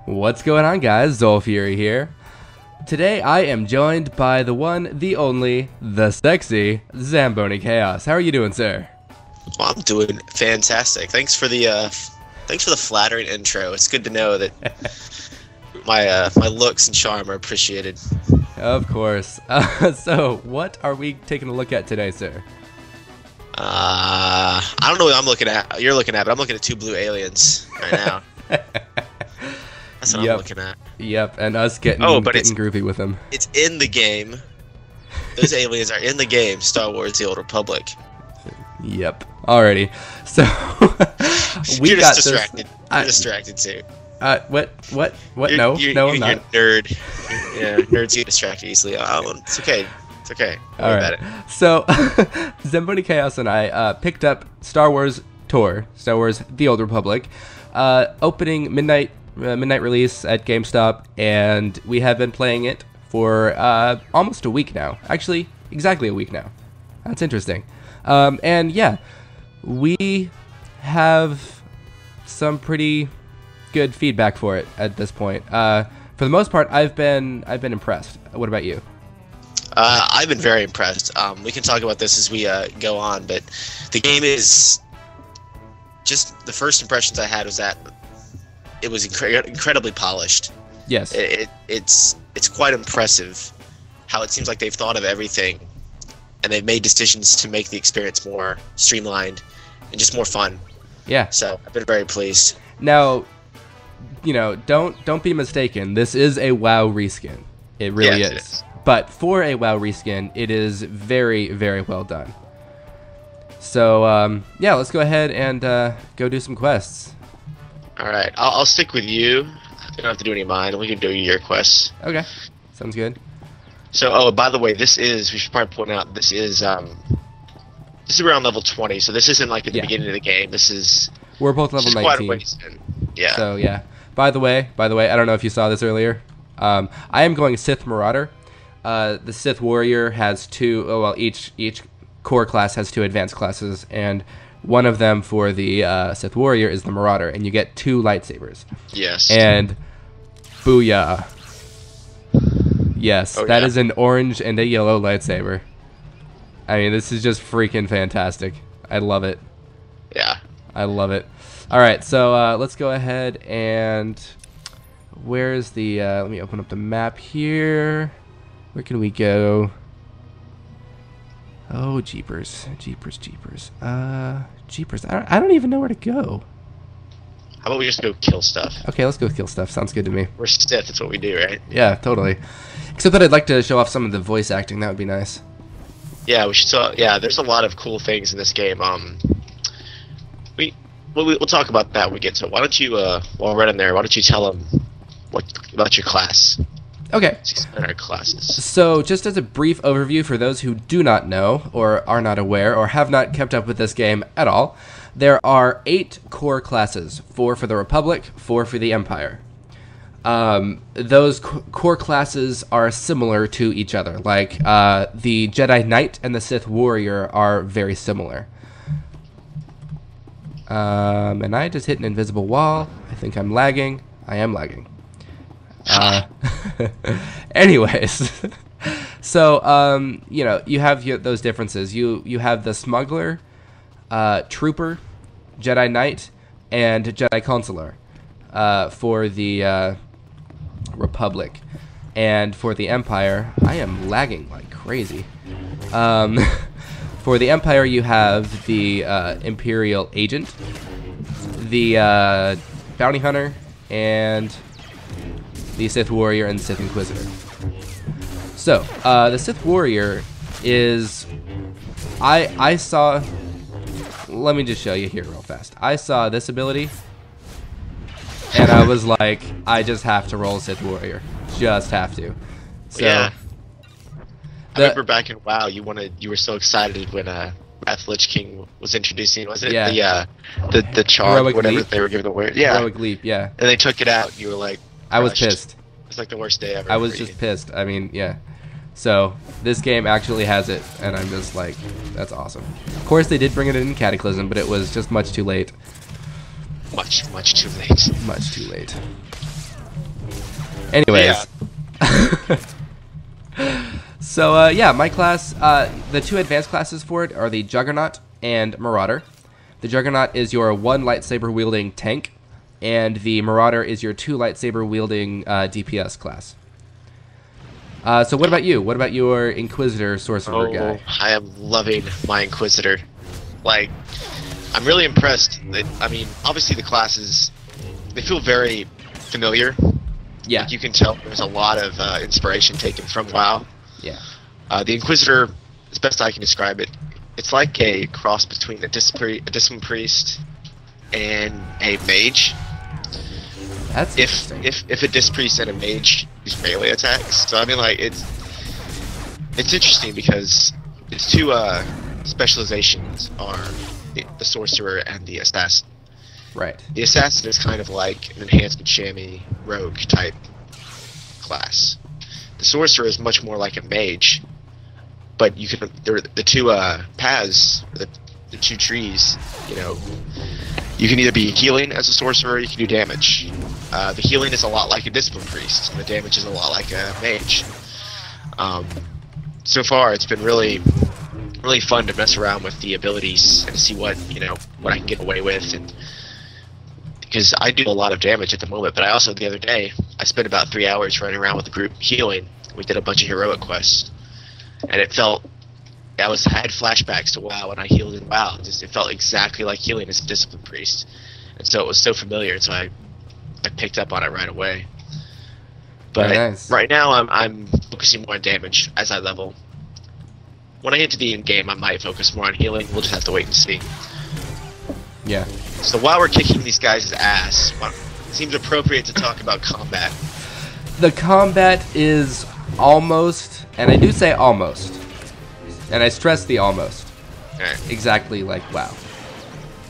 What's going on, guys? Xoll Fury here. Today I am joined by the one, the only, the sexy Zamboni Chaos. How are you doing, sir? Well, I'm doing fantastic. Thanks for the flattering intro. It's good to know that my looks and charm are appreciated. Of course. So, what are we taking a look at today, sir? I don't know what you're looking at, but I'm looking at two blue aliens right now. That's what I'm looking at. Yep, and us getting groovy with them. It's in the game. Those aliens are in the game, Star Wars: The Old Republic. Yep. Alrighty. So we You're got just distracted. You're distracted too. What? No, I'm not. You're a nerd. Yeah, nerds get distracted easily. Oh, it's okay. It's okay. All right. So Zambonichaos and I picked up Star Wars Tour, Star Wars: The Old Republic, opening midnight release at GameStop, and we have been playing it for almost a week now. Actually, exactly a week now. That's interesting. And yeah, we have some pretty good feedback for it at this point. For the most part, I've been impressed. What about you? I've been very impressed. We can talk about this as we go on, but the game is just the first impressions I had was that it was incredibly polished. Yes, it's quite impressive how it seems like they've thought of everything, and they've made decisions to make the experience more streamlined and just more fun. Yeah. So I've been very pleased. Now, you know, don't be mistaken. This is a WoW reskin. It really is. It is. But for a WoW reskin, it is very, very well done. So yeah, let's go ahead and go do some quests. All right, I'll stick with you. You don't have to do any of mine. We can do your quests. Okay, sounds good. So, oh, by the way, we should probably point out, this is around level 20, so this isn't like at the beginning of the game. We're both level 19. Quite a ways in. Yeah. So, yeah. By the way, I don't know if you saw this earlier. I am going Sith Marauder. The Sith Warrior has each core class has two advanced classes, and one of them for the Sith Warrior is the Marauder, and you get 2 lightsabers. Yes. And booyah. Yes, that is an orange and a yellow lightsaber. I mean, this is just freaking fantastic. I love it. Yeah. I love it. All right, so let's go ahead and... Where's the... let me open up the map here. Where can we go? Oh, jeepers. Jeepers. I don't even know where to go. How about we just go kill stuff? Okay, let's go kill stuff. Sounds good to me. We're Sith, that's what we do, right? Yeah, totally. Except that I'd like to show off some of the voice acting. That would be nice. Yeah, we should. Yeah, there's a lot of cool things in this game. We'll talk about that when we get to it. Why don't you, while we're in there, why don't you tell them about your class? Okay. Our classes. So, just as a brief overview for those who do not know, or are not aware, or have not kept up with this game at all, there are 8 core classes, 4 for the Republic, 4 for the Empire. Those core classes are similar to each other. Like, the Jedi Knight and the Sith Warrior are very similar. And I just hit an invisible wall. I think I'm lagging. I am lagging. Anyways, so you know, you have those differences. You have the Smuggler, Trooper, Jedi Knight, and Jedi Consular for the Republic, and for the Empire, I am lagging like crazy. For the Empire, you have the Imperial Agent, the Bounty Hunter, and the Sith Warrior and Sith Inquisitor. So, the Sith Warrior is... I saw... Let me just show you here real fast. I saw this ability, and I was like, I just have to roll Sith Warrior. Just have to. So, yeah. I remember back in WoW, you were so excited when Wrath Lich King was introducing, wasn't it? Yeah. The charm, Heroic whatever Leap. they were giving the word. Yeah. Heroic Leap, yeah. And they took it out, you were like... I was pissed. It was like the worst day ever. I was just pissed. I mean, yeah. So, this game actually has it, and I'm just like, that's awesome. Of course, they did bring it in Cataclysm, but it was just much too late. Much too late. Much too late. Anyways. So, yeah, my class, the two advanced classes for it are the Juggernaut and Marauder. The Juggernaut is your 1 lightsaber wielding tank, and the Marauder is your 2 lightsaber wielding DPS class. So what about you? What about your Inquisitor Sorcerer guy? I am loving my Inquisitor. Like, I'm really impressed. I mean, obviously the classes, they feel very familiar. Yeah. Like you can tell there's a lot of inspiration taken from WoW. Yeah. The Inquisitor, as best I can describe it, it's like a cross between a Discipline Priest and a Mage. That's interesting. If a Disc Priest and a Mage use melee attacks. So I mean, like, it's interesting because its two specializations are the Sorcerer and the Assassin. Right. The Assassin is kind of like an enhancement chamois rogue type class. The Sorcerer is much more like a mage, but you can the two paths, the two trees. You know, you can either be healing as a Sorcerer, or you can do damage. The healing is a lot like a Discipline Priest, and the damage is a lot like a mage. So far, it's been really fun to mess around with the abilities and to see what I can get away with, and because I do a lot of damage at the moment, but I also, the other day, I spent about 3 hours running around with the group healing. We did a bunch of heroic quests, and it felt, I had flashbacks to WoW when I healed in WoW. It felt exactly like healing as a Discipline Priest, and so it was so familiar, and so I picked up on it right away. But nice. Right now, I'm focusing more on damage as I level. When I get to the end game, I might focus more on healing. We'll just have to wait and see. Yeah. So while we're kicking these guys' ass, it seems appropriate to talk about combat. The combat is almost, and I do say almost, and I stress the almost, exactly like WoW.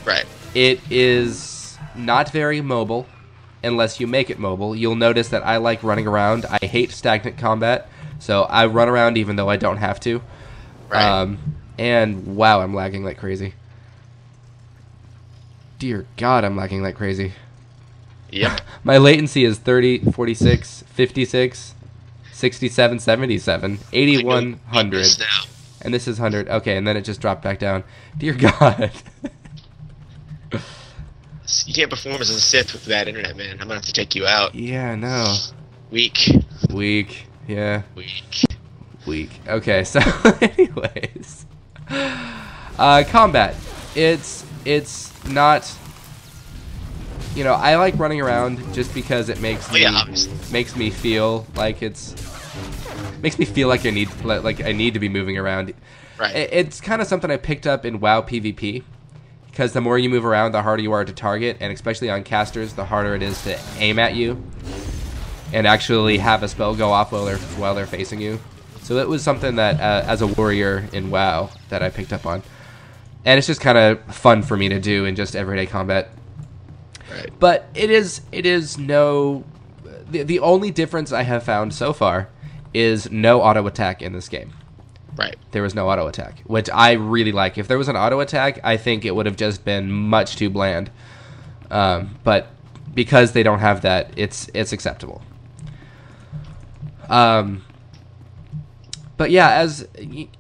Right. It is not very mobile unless you make it mobile. You'll notice that I like running around. I hate stagnant combat, so I run around even though I don't have to. Right. And wow, I'm lagging like crazy. Dear God, I'm lagging like crazy. Yep. My latency is 30, 46, 56, 67, 77, 8100. And this is 100. Okay, and then it just dropped back down. Dear God. You can't perform as a Sith with bad internet, man. I'm gonna have to take you out. Yeah, no. Weak. Yeah. Weak. Okay, so anyways. Combat. It's not, I like running around just because it makes me feel like I need to be moving around. Right. It's kind of something I picked up in WoW PvP, because the more you move around, the harder you are to target, and especially on casters, the harder it is to aim at you and actually have a spell go off while they're facing you. So it was something that, as a warrior in WoW, that I picked up on. And it's just kind of fun for me to do in just everyday combat. Right. But it is no... The only difference I have found so far is no auto attack in this game. Right. There was no auto attack, which I really like. If there was an auto attack, I think it would have just been much too bland. But because they don't have that, it's acceptable. But yeah,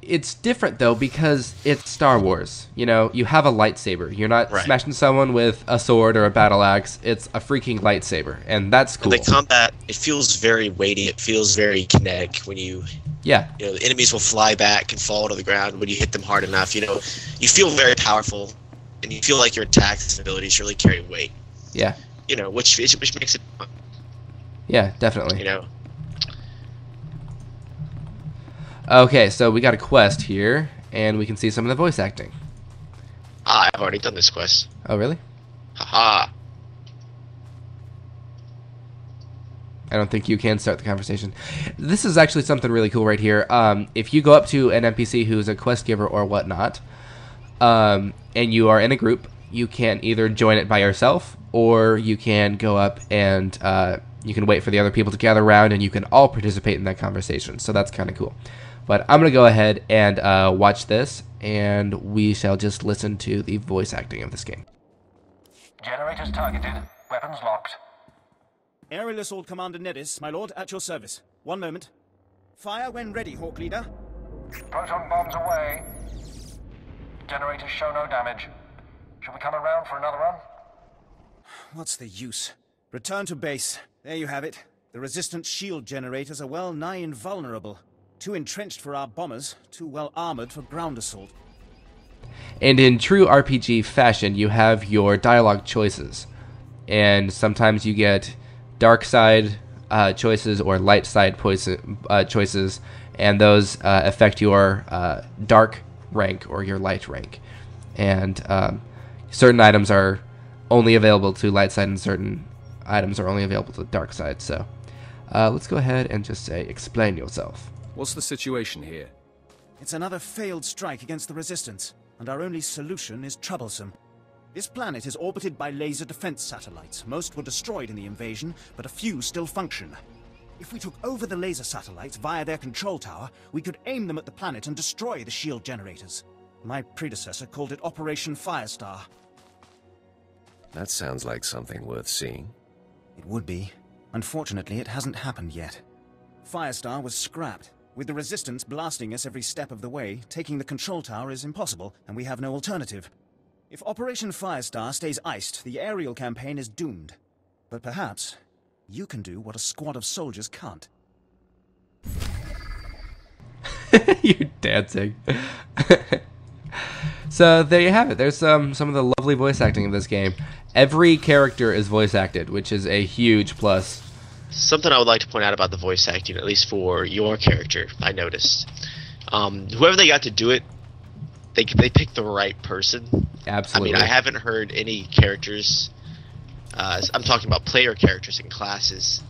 it's different though because it's Star Wars. You have a lightsaber. You're not smashing someone with a sword or a battle axe. It's a freaking lightsaber, and that's cool. And the combat, it feels very weighty. It feels very kinetic when you. Yeah. The enemies will fly back and fall to the ground when you hit them hard enough. You feel very powerful, and you feel like your attacks and abilities really carry weight. Yeah. Which makes it fun. Yeah, definitely. Okay, so we got a quest here, and we can see some of the voice acting. I've already done this quest. Oh, really? Haha. I don't think you can start the conversation. This is actually something really cool right here. If you go up to an NPC who's a quest giver or whatnot, and you are in a group, you can either join it by yourself, or you can go up and you can wait for the other people to gather around, and you can all participate in that conversation. So that's kind of cool. But I'm going to go ahead and watch this, and we shall just listen to the voice acting of this game. Generators targeted. Weapons locked. Aerial Assault Commander Nedis, my lord, at your service. One moment. Fire when ready, Hawk Leader. Proton bombs away. Generators show no damage. Shall we come around for another run? What's the use? Return to base. There you have it. The resistant shield generators are well nigh invulnerable. Too entrenched for our bombers, too well armored for ground assault. And in true RPG fashion, you have your dialogue choices. And sometimes you get dark side choices or light side choices, and those affect your dark rank or your light rank. And certain items are only available to light side, and certain items are only available to the dark side. So let's go ahead and just say, explain yourself. What's the situation here? It's another failed strike against the Resistance, and our only solution is troublesome. This planet is orbited by laser defense satellites. Most were destroyed in the invasion, but a few still function. If we took over the laser satellites via their control tower, we could aim them at the planet and destroy the shield generators. My predecessor called it Operation Firestar. That sounds like something worth seeing. It would be. Unfortunately, it hasn't happened yet. Firestar was scrapped. With the Resistance blasting us every step of the way, taking the control tower is impossible, and we have no alternative. If Operation Firestar stays iced, the aerial campaign is doomed. But perhaps you can do what a squad of soldiers can't. You're dancing. So there you have it. There's some of the lovely voice acting in this game. Every character is voice acted, which is a huge plus. Something I would like to point out about the voice acting, at least for your character, I noticed. Whoever they got to do it, they picked the right person. Absolutely. I mean, I haven't heard any characters, I'm talking about player characters in classes,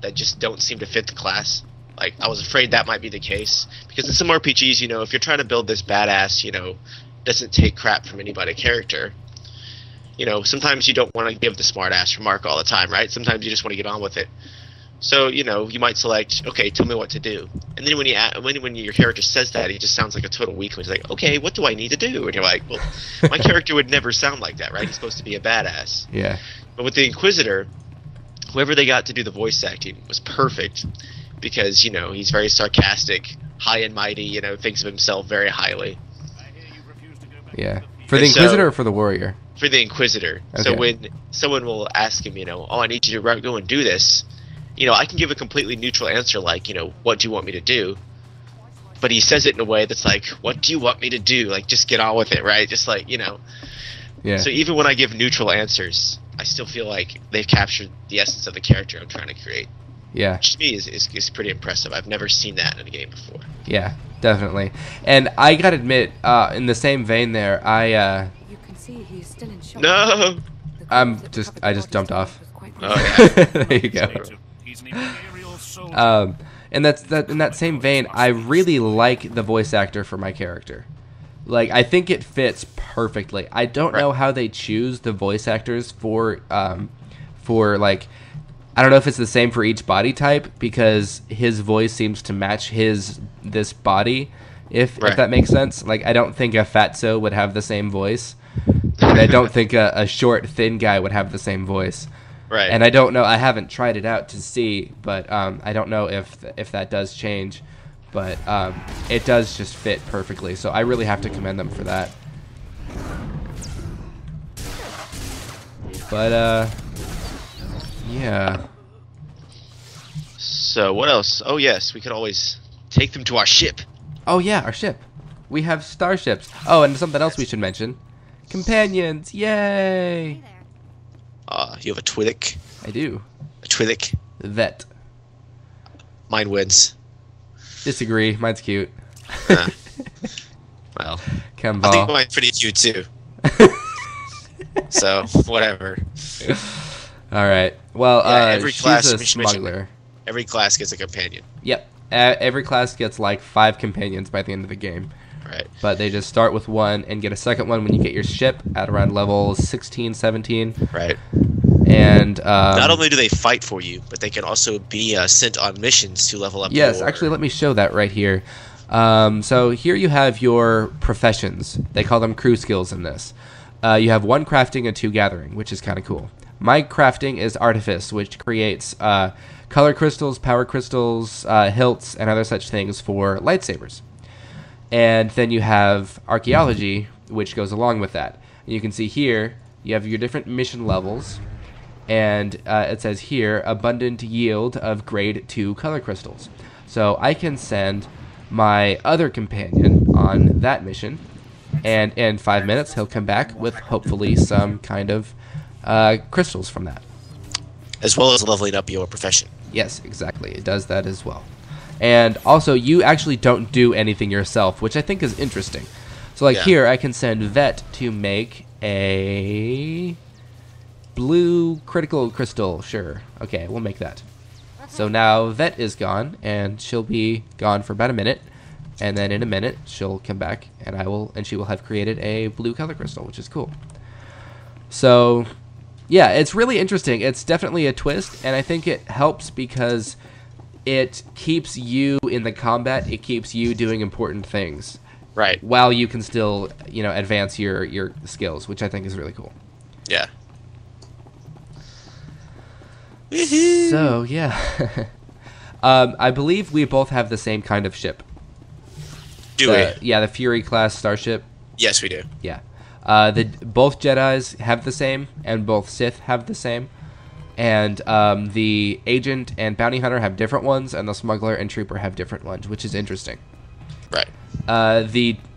that just don't seem to fit the class. Like, I was afraid that might be the case. Because in some RPGs, you know, if you're trying to build this badass, you know, doesn't take crap from anybody character, you know, sometimes you don't want to give the smart-ass remark all the time, right? Sometimes you just want to get on with it. So, you know, you might select, okay, tell me what to do. And then when your character says that, he just sounds like a total weakling. He's like, okay, what do I need to do? And you're like, well, my character would never sound like that, right? He's supposed to be a badass. Yeah. But with the Inquisitor, whoever they got to do the voice acting was perfect because, you know, he's very sarcastic, high and mighty, you know, thinks of himself very highly. Yeah. For the Inquisitor or for the Warrior? For the Inquisitor. Okay. So when someone will ask him, you know, oh, I need you to go and do this, you know, I can give a completely neutral answer like, you know, what do you want me to do? But he says it in a way that's like, what do you want me to do? Like, just get on with it, right? Just like, you know. Yeah. So even when I give neutral answers, I still feel like they've captured the essence of the character I'm trying to create. Yeah. Which to me is pretty impressive. I've never seen that in a game before. Yeah, definitely. And I gotta admit, in the same vein there, You can see he's still in shock. No! I just jumped off. Oh, yeah. There you go. And in that same vein, I really like the voice actor for my character. Like, I think it fits perfectly. I don't know how they choose the voice actors for like, I don't know if it's the same for each body type because his voice seems to match this body, if that makes sense. Like, I don't think a fatso would have the same voice, and I don't think a short, thin guy would have the same voice. Right. And I don't know. I haven't tried it out to see, but I don't know if that does change. But it does just fit perfectly. So I really have to commend them for that. But yeah. So what else? Oh yes, we could always take them to our ship. Oh yeah, our ship. We have starships. Oh, and something else we should mention. Companions. Yay! You have a Twi'lek? I do. A Twi'lek? Vet. Mine wins. Disagree. Mine's cute. Well, Kemba. I think mine's pretty cute too. So, whatever. Alright. Well, every class, she's a smuggler. Every class gets a companion. Yep. Every class gets like 5 companions by the end of the game. Right. But they just start with 1 and get a second one when you get your ship at around level 16, 17. Right. And not only do they fight for you, but they can also be sent on missions to level up. Yes, actually, let me show that right here. So here you have your professions. They call them crew skills in this. You have 1 crafting and 2 gathering, which is kind of cool. My crafting is Artifice, which creates color crystals, power crystals, hilts, and other such things for lightsabers. And then you have Archaeology, which goes along with that. And you can see here, you have your different mission levels, and it says here, abundant yield of grade 2 color crystals. So I can send my other companion on that mission, and in 5 minutes he'll come back with hopefully some kind of crystals from that. As well as leveling up your profession. Yes, exactly. It does that as well. And also, you actually don't do anything yourself, which I think is interesting. So like here, I can send Vet to make a blue critical crystal. Sure. Okay, we'll make that. So now Vet is gone, and she'll be gone for about a minute. And then in a minute, she'll come back, and she will have created a blue color crystal, which is cool. So yeah, it's really interesting. It's definitely a twist, and I think it helps because it keeps you in the combat. It keeps you doing important things, right? While you can still, advance your skills, which I think is really cool. Yeah. So yeah, I believe we both have the same kind of ship. Do we? Yeah, the Fury class starship. Yes, we do. Yeah. Both Jedis have the same, and both Sith have the same. And the Agent and Bounty Hunter have different ones, and the Smuggler and Trooper have different ones, which is interesting. Right.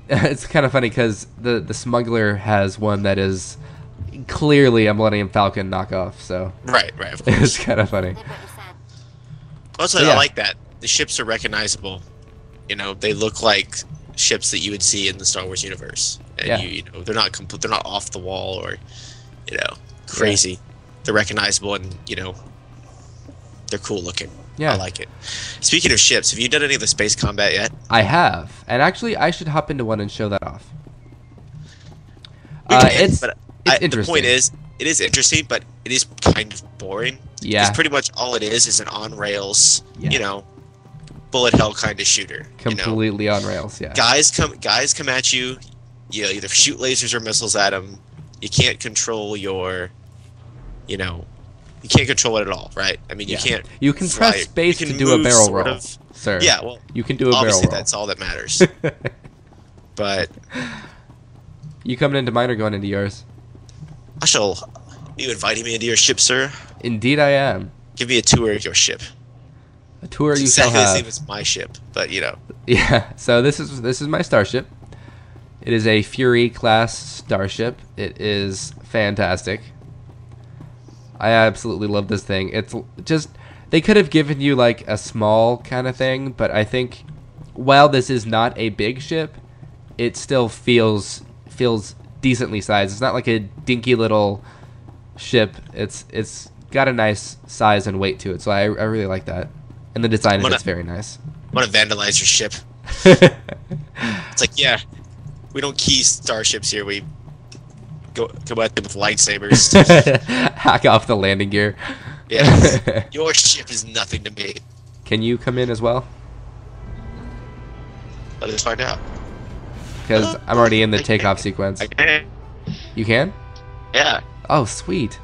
It's kind of funny because the Smuggler has one that is clearly a Millennium Falcon knockoff, so... Right, of course. It's kind of funny. Also, I like that. The ships are recognizable. They look like ships that you would see in the Star Wars universe. And they're not off the wall or, crazy. Yeah. They're recognizable and, they're cool looking. Yeah. I like it. Speaking of ships, have you done any of the space combat yet? I have. And actually, I should hop into one and show that off. It's interesting. The point is, it is interesting, but it is kind of boring. Yeah. Because pretty much all it is an on-rails, bullet hell kind of shooter. Completely on rails, yeah. Guys come at you. You either shoot lasers or missiles at them. You can't control your, you can't control it at all, right? I mean, you can't. You can press space to do a barrel roll, sir. Yeah, well, you can do a barrel roll. Obviously, that's all that matters. But you coming into mine or going into yours? Are you inviting me into your ship, sir? Indeed, I am. Give me a tour of your ship. A tour you shall have. Exactly the same as my ship, but Yeah. So this is my starship. It is a Fury class starship. It is fantastic. I absolutely love this thing. It's just, they could have given you like a small kind of thing, but I think while this is not a big ship, it still feels decently sized. It's not like a dinky little ship. It's got a nice size and weight to it, so I really like that. And the design of it's very nice. I want to vandalize your ship. It's like, yeah, we don't key starships here. We go at them with lightsabers. Hack off the landing gear. Yeah, your ship is nothing to me. Can you come in as well? Let us find out. Because I'm already in the takeoff sequence. I can. You can? Yeah. Oh, sweet.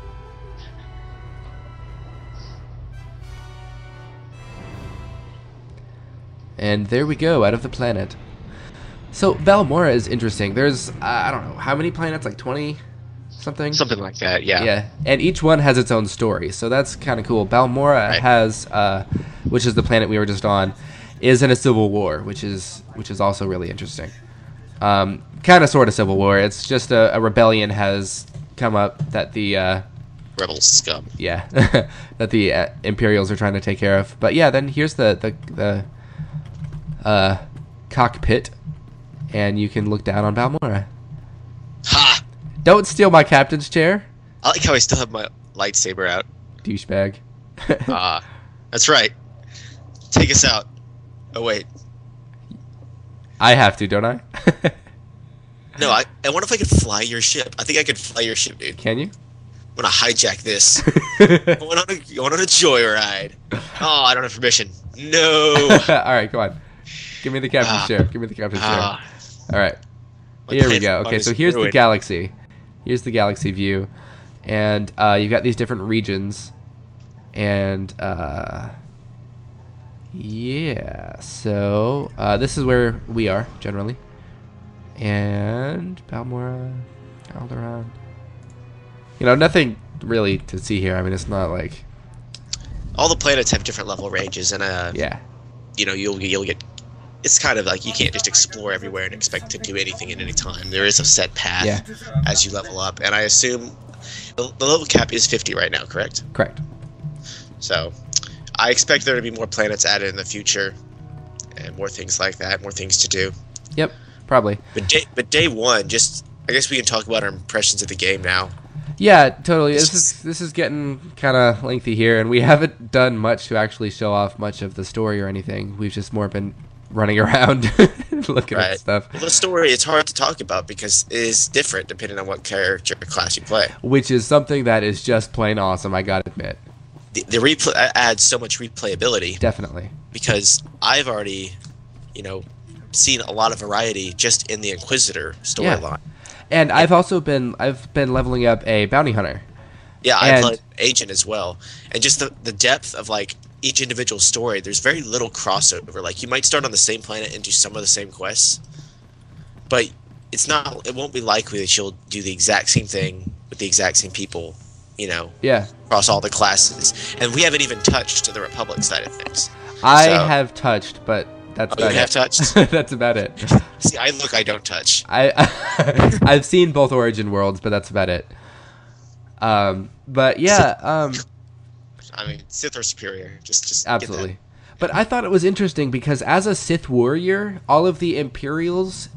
And there we go, out of the planet. So, Valmora is interesting. There's, I don't know, how many planets? Like 20 something? Something like that, yeah. Yeah, and each one has its own story, so that's kind of cool. Valmora has, which is the planet we were just on, is in a civil war, which is also really interesting. Kind of sort of civil war. It's just a rebellion has come up that the... Rebel scum. Yeah, that the Imperials are trying to take care of. But yeah, then here's the cockpit, and you can look down on Valmora. Ha! Don't steal my captain's chair. I like how I still have my lightsaber out. Douchebag. That's right. Take us out. Oh wait. I have to, don't I? No, I wonder if I could fly your ship. I think I could fly your ship, dude. Can you? I'm gonna hijack this. going on a joyride. Oh, I don't have permission. No. All right, come on. Give me the captain's chair. Give me the captain's chair. All right. Here we go. Okay, so here's the galaxy. Here's the galaxy view. and you've got these different regions, and yeah, so this is where we are generally, and Balmora, Alderaan. You know, nothing really to see here. I mean, it's not like all the planets have different level ranges, and yeah, you know, you'll get. It's kind of like you can't just explore everywhere and expect to do anything at any time. There is a set path as you level up, and I assume the level cap is 50 right now, correct? Correct. So I expect there to be more planets added in the future, and more things like that, more things to do. Yep, probably. But day one, I guess we can talk about our impressions of the game now. Yeah, totally. This is getting kind of lengthy here, and we haven't done much to actually show off much of the story or anything. We've just more been running around looking at stuff. Well, the story, it's hard to talk about because it is different depending on what character class you play. Which is something that is just plain awesome, I gotta admit. The replay adds so much replayability. Definitely. Because I've already, you know, seen a lot of variety just in the Inquisitor storyline. Yeah. And I've also been leveling up a bounty hunter. Yeah, I played Agent as well. And just the depth of like each individual story, there's very little crossover. Like you might start on the same planet and do some of the same quests, but it won't be likely that you'll do the exact same thing with the exact same people, you know, across all the classes. And we haven't even touched the Republic side of things. I have touched, but that's about it. You have touched? That's about it. See, I don't touch. I've seen both Origin worlds, but that's about it. But yeah, I mean, Sith are superior. Just absolutely. But I thought it was interesting because as a Sith warrior, all of the Imperials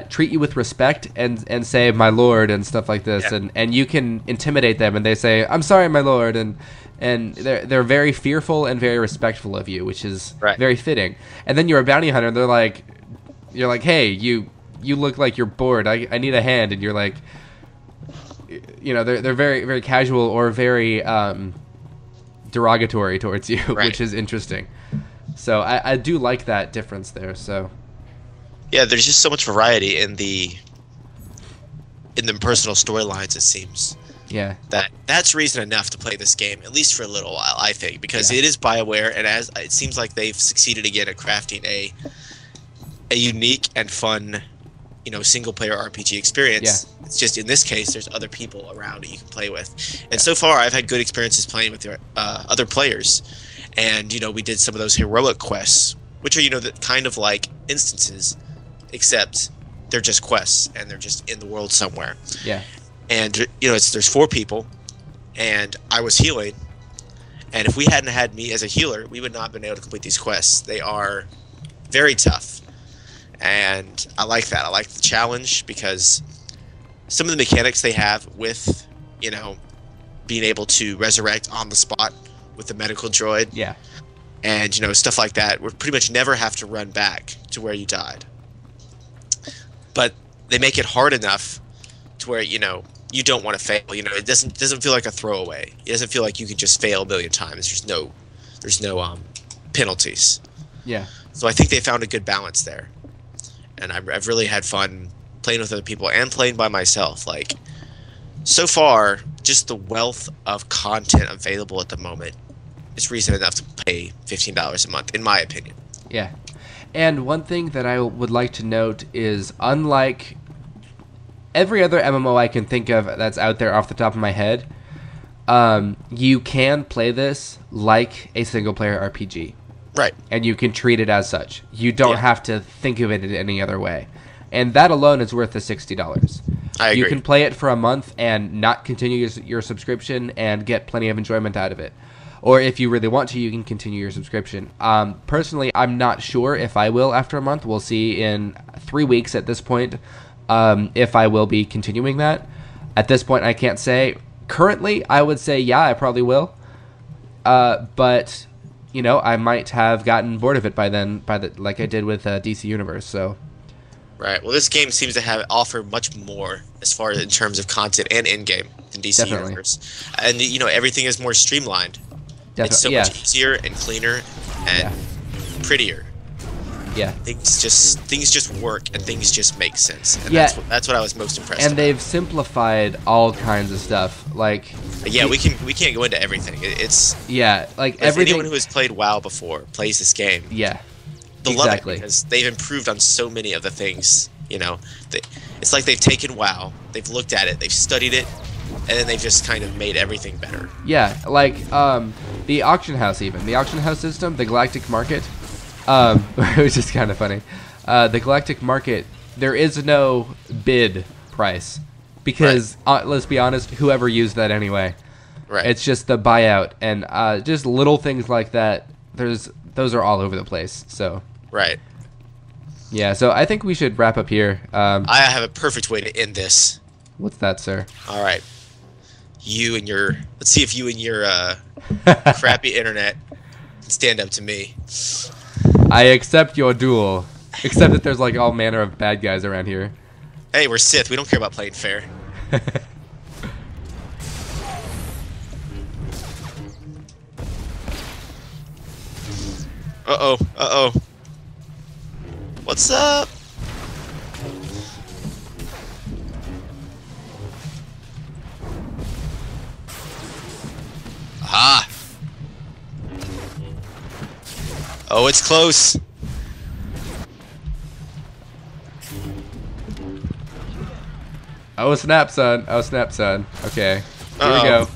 treat you with respect and say "my lord" and stuff like this, and you can intimidate them, and they say "I'm sorry, my lord," and they're very fearful and very respectful of you, which is very fitting. And then you're a bounty hunter, and you're like, hey, you look like you're bored. I need a hand, and you're like, you know, they're very very casual or very derogatory towards you, which is interesting. So I do like that difference there. So yeah, there's just so much variety in the personal storylines, it seems. Yeah, that's reason enough to play this game, at least for a little while, I think, because it is BioWare, and as it seems like they've succeeded again at crafting a unique and fun, you know, single player RPG experience. Yeah. It's just in this case, there's other people around that you can play with, and so far I've had good experiences playing with other players, and you know, we did some of those heroic quests, which are, you know, the kind of like instances, except they're just quests and they're just in the world somewhere. Yeah. And you know, there's 4 people, and I was healing, and if we hadn't had me as a healer, we would not have been able to complete these quests. They are very tough, and I like that. I like the challenge because some of the mechanics they have with, you know, being able to resurrect on the spot with the medical droid, and you know, stuff like that, we pretty much never have to run back to where you died. But they make it hard enough to where, you know, you don't want to fail. You know, it doesn't feel like a throwaway. It doesn't feel like you can just fail a million times. There's no penalties. Yeah. So I think they found a good balance there, and I've really had fun playing with other people and playing by myself. Like, so far, just the wealth of content available at the moment is reason enough to pay $15 a month, in my opinion. Yeah. And one thing that I would like to note is, unlike every other MMO I can think of that's out there off the top of my head, you can play this like a single-player RPG. Right. And you can treat it as such. You don't have to think of it in any other way. And that alone is worth the $60. I agree. You can play it for a month and not continue your subscription and get plenty of enjoyment out of it. Or if you really want to, you can continue your subscription. Personally, I'm not sure if I will after a month. We'll see in 3 weeks at this point if I will be continuing that. At this point, I can't say. Currently, I would say, yeah, I probably will. But, you know, I might have gotten bored of it by then, like I did with DC Universe. So, right. Well, this game seems to offer much more as far as in terms of content and in-game than DC Universe. And, you know, everything is more streamlined. It's so much easier and cleaner and prettier. Yeah. Things just work and things just make sense. And Yeah. that's what I was most impressed. And about. they've simplified all kinds of stuff. Like, Yeah, we can't go into everything. It's yeah, like if everything. anyone who has played WoW before plays this game, Yeah. they'll Exactly. love it because they've improved on so many of the things. You know, it's like they've taken WoW, they've looked at it, they've studied it, and then they've just kind of made everything better. Yeah, like the auction house, even the auction house system, the Galactic Market. It was just kind of funny. The Galactic Market, there is no bid price because let's be honest, whoever used that anyway. Right. It's just the buyout and just little things like that. Those are all over the place. So Right. yeah, so I think we should wrap up here. I have a perfect way to end this. What's that, sir? All right. Let's see if you and your crappy internet can stand up to me. I accept your duel, except that there's like all manner of bad guys around here. Hey, we're Sith. We don't care about playing fair. Uh-oh. Uh-oh. What's up? Aha! Oh, it's close. Oh snap, son! Oh snap, son! Okay, here we go,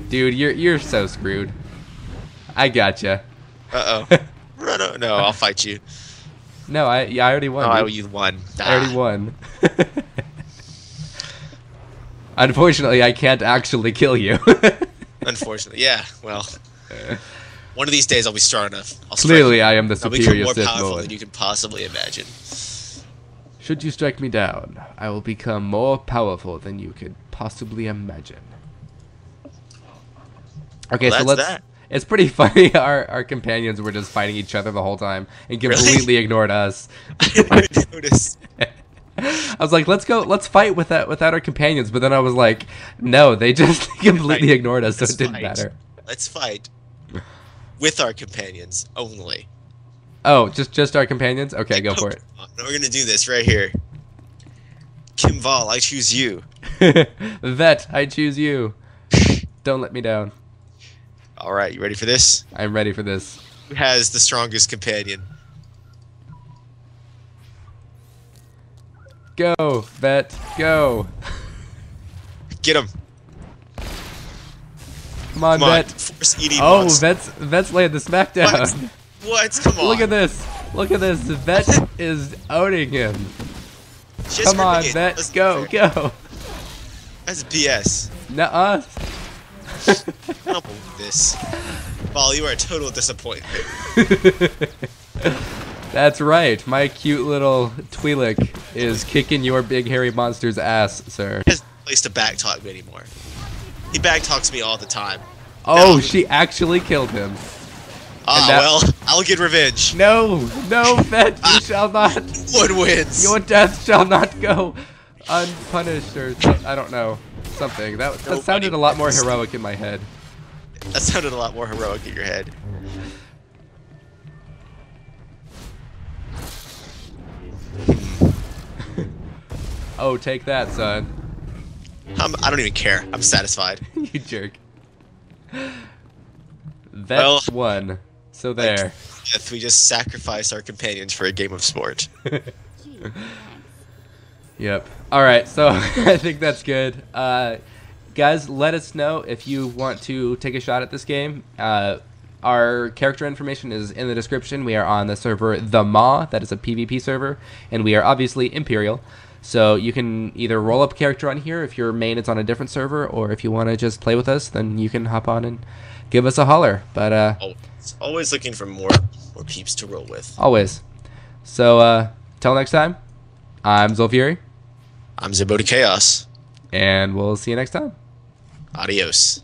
dude. You're so screwed. I gotcha. Uh-oh. No, I'll fight you. No, I already won. Oh, Dude. you won. I already won. Unfortunately, I can't actually kill you. Unfortunately, yeah. Well, one of these days I'll be strong enough. Clearly, I am the I'll become superior more Sith powerful Lord. than you can possibly imagine. Should you strike me down, I will become more powerful than you could possibly imagine. Okay, Well, so that's let's. that. It's pretty funny. Our companions were just fighting each other the whole time and completely ignored us. I didn't even notice. I was like, let's fight without our companions, but then I was like, no, they just completely ignored us, so Let's it didn't fight. matter. Let's fight with our companions only. Oh, just our companions? Okay, go for it. No, we're gonna do this right here. Kim Val, I choose you. Vet, I choose you. Don't let me down. All right, you ready for this? I'm ready for this. Who has the strongest companion? Go, Vet, go. Get him. Come on, Come on, Vet. force eating Oh, monster. Vet's laying the smackdown. What? Come on. Look at this. Look at this. Vet is owning him. Just Come on, forget it. Vet. Let's Go, fair. go. That's BS. Nuh-uh. I don't believe this. Val, you are a total disappointment. That's right. My cute little Twi'lek is kicking your big hairy monster's ass, sir. He has no place to backtalk me anymore. He backtalks me all the time. Oh, No. she actually killed him. Ah, that- well, I'll get revenge. No, no, Vet, you shall not. One wins. Your death shall not go unpunished, or I don't know, something. That Nobody sounded a lot more wins. heroic in my head. That sounded a lot more heroic in your head. Oh, take that, son. I don't even care. I'm satisfied. You jerk. Vet Well, won. So there. If we just sacrifice our companions for a game of sport. Yep. Alright, so I think that's good. Guys, let us know if you want to take a shot at this game. Our character information is in the description. We are on the server The Maw, that is a PvP server, and we are obviously Imperial. So you can either roll up a character on here if your main is on a different server, or if you want to just play with us, then you can hop on and give us a holler. But Always looking for more peeps to roll with. always. So till next time, I'm Xoll Fury, I'm Zambonichaos. and we'll see you next time. Adios.